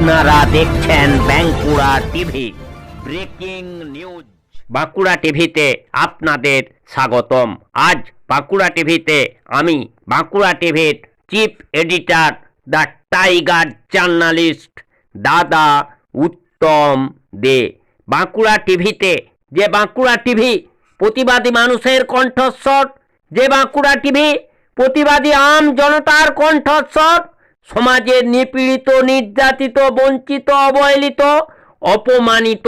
আপনারা দেখছেন Bankura TV breaking news. Bankura টিভিতে আপনাদের স্বাগতম। আজ বাঁকুড়া টিভিতে আমি বাঁকুড়া টিভির chief editor the tiger journalist দাদা উত্তম দে। বাঁকুড়া টিভিতে যে বাঁকুড়া টিভি প্রতিবাদী মানুষের কণ্ঠস্বর, যে বাঁকুড়া টিভি প্রতিবাদী আম জনতার কণ্ঠস্বর, সমাজের নিপীড়িত, নির্যাতিত, বঞ্চিত, অবহেলিত, অপমানিত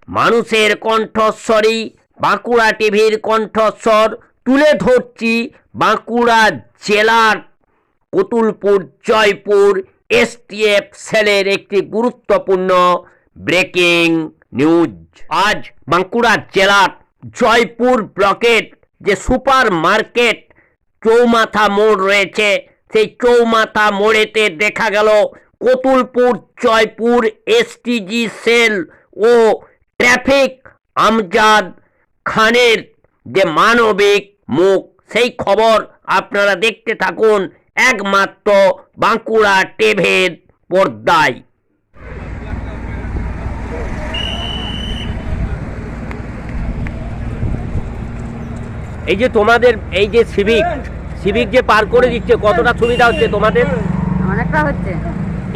মানুষের কণ্ঠস্বরই বাঁকুড়া টিভির কণ্ঠস্বর তুলে ধরছি। বাঁকুড়া জেলার কতুলপুর জয়পুর এসটিএফ সেলের একটি গুরুত্বপূর্ণ ব্রেকিং নিউজ। আজ বাঁকুড়া জেলার জয়পুর ব্লকের যে সুপার মার্কেট চৌমাথা মোড় রয়েছে, সেই চৌমাথা মোড়েতে দেখা গেল কতুলপুর জয়পুর এসটিজি সেল ও ট্রাফিক আমজাদ খানের যে মানবিক মুখ, সেই খবর আপনারা দেখতে থাকুন একমাত্র বাঁকুড়া টিভির পর্দায়। এই যে তোমাদের এই যে সিভিক যে পার করে দিচ্ছে, কতটা সুবিধা হচ্ছে তোমাদের? অনেকটা হচ্ছে।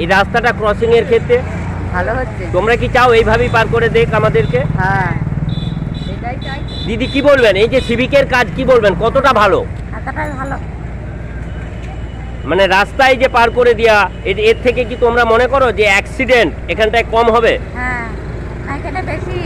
এই রাস্তাটা ক্রসিং এর ক্ষেত্রে ভালো হচ্ছে। তোমরা কি চাও এইভাবেই পার করে দেখ আমাদেরকে? হ্যাঁ, সেটাই চাই। দিদি কি বলবেন, এই যে সিভিকের কাজ কি বলবেন, কতটা ভালো? এতটাই ভালো। মানে রাস্তায় যে পার করে দেওয়া, এর থেকে কি তোমরা মনে করো যে অ্যাক্সিডেন্ট এখানটায় কম হবে? হ্যাঁ, এখানে বেশি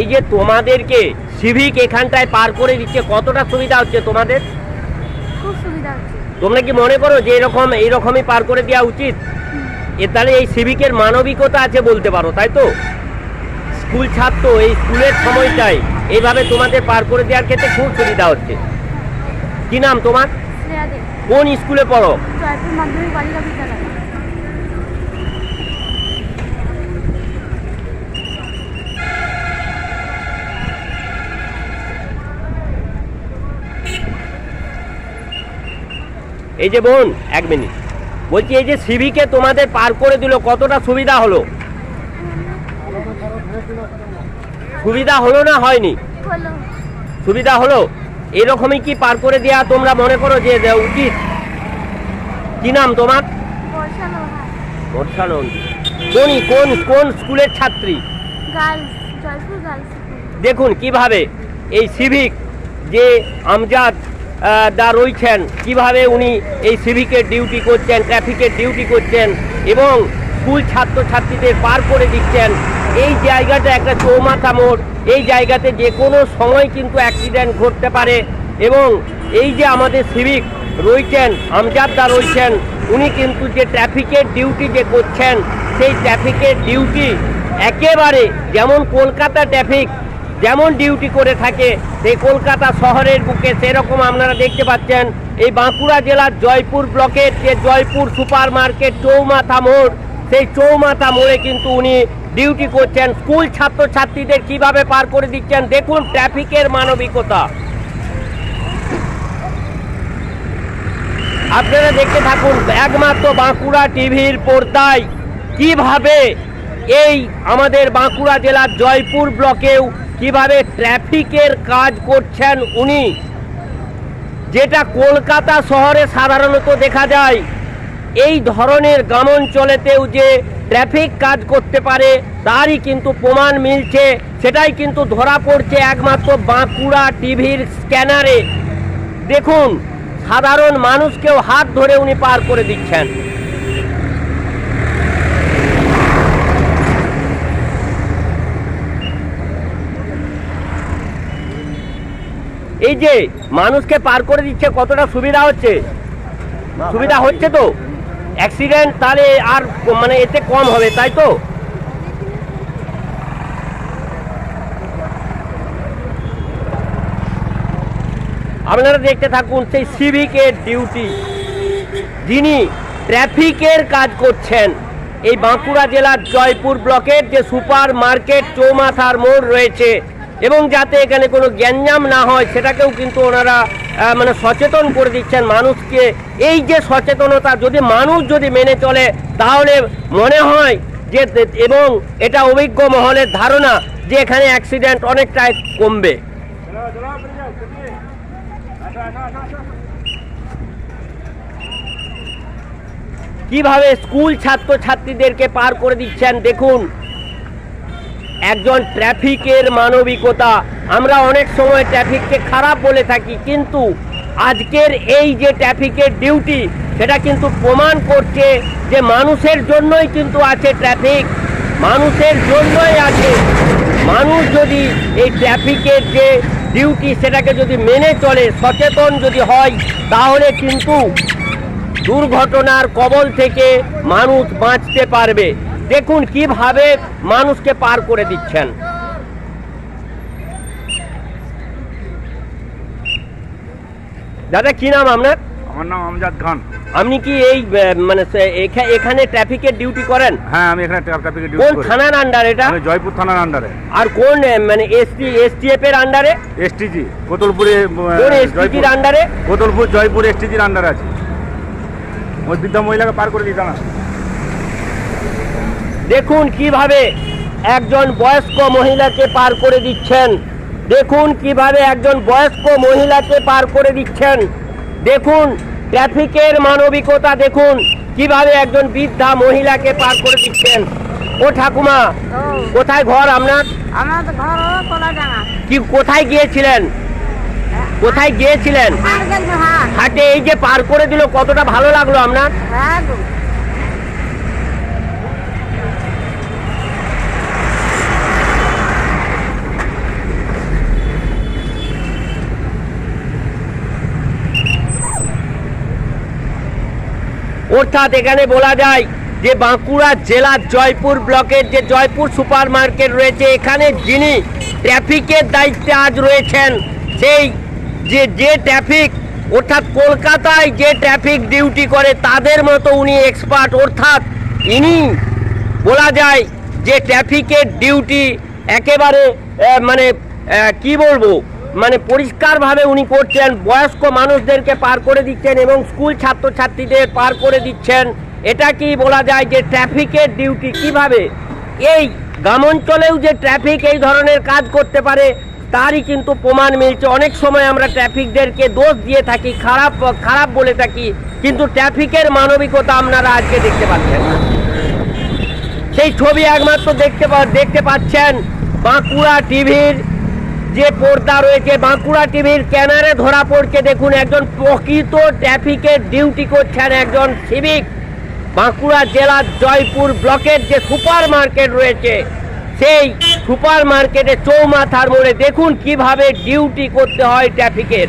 এই যে তোমাদেরকে সিভিক এখানটায় পার করে দিচ্ছে, কতটা সুবিধা হচ্ছে তোমাদের? খুব সুবিধা হচ্ছে। তোমরা কি মনে করো যে এইরকমই পার করে দেওয়া উচিত? তাহলে এই সিভিকের মানবিকতা আছে বলতে পারো, তাই তো? স্কুল ছাত্র এই স্কুলের সময়টাই এইভাবে তোমাদের পার করে দেওয়ার ক্ষেত্রে খুব সুবিধা হচ্ছে। কি নাম তোমার? কোন স্কুলে পড়ো? জয়পুর মাধ্যমিক বালিকা বিদ্যালয়। এই যে বোন, এক মিনিট বলছি, এই যে সিভিকে তোমাদের পার করে দিল, কতটা সুবিধা হলো? সুবিধা হলো না হয়নি? সুবিধা হলো। এরকমই কি পার করে দেওয়া তোমরা মনে করো যে উচিত? কি নাম তোমার? বর্ষা নন্দী। কোন স্কুলের ছাত্রী? দেখুন কিভাবে এই সিভিক যে আমজাদ দা রয়েছেন, কিভাবে উনি এই সিভিকের ডিউটি করছেন, ট্রাফিকের ডিউটি করছেন এবং স্কুল ছাত্রছাত্রীদের পার করে দিচ্ছেন। এই জায়গাটা একটা চৌমাথা মোড়, এই জায়গাতে যে কোনো সময় কিন্তু অ্যাক্সিডেন্ট ঘটতে পারে এবং এই যে আমাদের সিভিক রয়েছেন, আমজাদ দা রয়েছেন, উনি কিন্তু যে ট্রাফিকের ডিউটি যে করছেন, সেই ট্রাফিকের ডিউটি একেবারে যেমন কলকাতা ট্রাফিক যেমন ডিউটি করে থাকে সেই কলকাতা শহরের বুকে, সেরকম আপনারা দেখতে পাচ্ছেন এই বাঁকুড়া জেলার জয়পুর ব্লকের যে জয়পুর সুপার মার্কেট চৌমাথা মোড়, সেই চৌমাথা মোড়ে কিন্তু উনি ডিউটি করছেন। স্কুল ছাত্রছাত্রীদের কিভাবে পার করে দিচ্ছেন, দেখুন ট্রাফিকের মানবিকতা। আপনারা দেখতে থাকুন একমাত্র বাঁকুড়া টিভির পর্দায় কিভাবে এই আমাদের বাঁকুড়া জেলার জয়পুর ব্লকেও কিভাবে ট্রাফিকের কাজ করছেন উনি, যেটা কলকাতা শহরে সাধারণত দেখা যায়। এই ধরনের গ্রামাঞ্চলেতেও যে ট্রাফিক কাজ করতে পারে তারই কিন্তু প্রমাণ মিলছে, সেটাই কিন্তু ধরা পড়ছে একমাত্র বাঁকুড়া টিভির স্ক্যানারে। দেখুন সাধারণ মানুষকেও হাত ধরে উনি পার করে দিচ্ছেন। এই যে মানুষকে পার করে দিচ্ছে, কতটা সুবিধা হচ্ছে? সুবিধা হচ্ছে তো? অ্যাক্সিডেন্ট তাহলে আর মানে এতে কম হবে, তাই তো? আপনারা দেখতে থাকুন সেই সিভিকের ডিউটি, যিনি ট্রাফিকের কাজ করছেন এই বাঁকুড়া জেলার জয়পুর ব্লকের যে সুপার মার্কেট চৌমাথার মোড় রয়েছে, এবং যাতে এখানে কোনো গ্যাঞ্জাম না হয় সেটাকেও কিন্তু ওনারা মানে সচেতন করে দিচ্ছেন মানুষকে। এই যে সচেতনতা যদি মানুষ যদি মেনে চলে তাহলে মনে হয় যে, এবং এটা অভিজ্ঞ মহলের ধারণা যে এখানে অ্যাক্সিডেন্ট অনেকটাই কমবে। কিভাবে স্কুল ছাত্রছাত্রীদেরকে পার করে দিচ্ছেন দেখুন। একজন ট্রাফিকের মানবিকতা, আমরা অনেক সময় ট্রাফিককে খারাপ বলে থাকি, কিন্তু আজকের এই যে ট্রাফিকের ডিউটি সেটা কিন্তু প্রমাণ করছে যে মানুষের জন্যই কিন্তু আছে ট্রাফিক, মানুষের জন্যই আছে। মানুষ যদি এই ট্রাফিকের যে ডিউটি সেটাকে যদি মেনে চলে, সচেতন যদি হয়, তাহলে কিন্তু দুর্ঘটনার কবল থেকে মানুষ বাঁচতে পারবে। দেখুন কিভাবে মানুষকে পার করে দিচ্ছেন। দাদা কি নাম আপনার? আমার নাম আমজাদ খান। আপনি কি এই মানে এখানে ট্রাফিকের ডিউটি করেন? হ্যাঁ, আমি এখানে ট্রাফিকের ডিউটি কোন করি। থানার আন্ডার এটা? আমি জয়পুর থানার আন্ডারে। আর কোন মানে এসটিএফ এর আন্ডারে? এসটিজি কোতলপুরে। কোন এসটিজির আন্ডারে? কোতলপুর জয়পুর এসটিজির আন্ডারে আছে। ওই বৃদ্ধা মহিলাকে পার করে দিই না। দেখুন কিভাবে একজন বয়স্ক মহিলাকে পার করে দিচ্ছেন। দেখুন কিভাবে একজন বয়স্ক মহিলাকে পার করে দিচ্ছেন। দেখুন ট্রাফিকের মানবিকতা, দেখুন কিভাবে একজন বৃদ্ধা মহিলাকে পার করে দিচ্ছেন। ও ঠাকুমা, কোথায় ঘর আপনার? আমার তো ঘর হলো কলাডাঙ্গা। কি কোথায় গিয়েছিলেন? কোথায় গিয়েছিলেন? আর গেছে হাট। হাটে। এই যে পার করে দিল, কতটা ভালো লাগলো আপনার? হ্যাঁ গো। অর্থাৎ এখানে বলা যায় যে বাঁকুড়া জেলার জয়পুর ব্লকের যে জয়পুর সুপার মার্কেট রয়েছে, এখানে যিনি ট্রাফিকের দায়িত্বে আজ রয়েছেন, সেই যে ট্রাফিক অর্থাৎ কলকাতায় যে ট্রাফিক ডিউটি করে তাদের মতো উনি এক্সপার্ট। অর্থাৎ ইনি বলা যায় যে ট্রাফিকের ডিউটি একেবারে মানে কি বলবো, মানে পরিষ্কারভাবে উনি করছেন। বয়স্ক মানুষদেরকে পার করে দিচ্ছেন এবং স্কুল ছাত্রছাত্রীদের পার করে দিচ্ছেন। এটা কি বলা যায় যে ট্রাফিকের ডিউটি কিভাবে এই গ্রামাঞ্চলেও যে ট্রাফিক এই ধরনের কাজ করতে পারে তারই কিন্তু প্রমাণ মিলছে। অনেক সময় আমরা ট্রাফিকদেরকে দোষ দিয়ে থাকি, খারাপ বলে থাকি, কিন্তু ট্রাফিকের মানবিকতা আপনারা আজকে দেখতে পাচ্ছেন। সেই ছবি একমাত্র দেখতে পাচ্ছেন বাঁকুড়া টিভির যে পর্দা রয়েছে, বাঁকুড়া টিভির ক্যামেরায় ধরা পড়ছে। দেখুন একজন প্রকৃত ট্রাফিকের ডিউটি করছেন একজন সিভিক। বাঁকুড়া জেলার জয়পুর ব্লকের যে সুপার মার্কেট রয়েছে, সেই সুপার মার্কেটে চৌমাথার মোড়ে দেখুন কিভাবে ডিউটি করতে হয় ট্রাফিকের।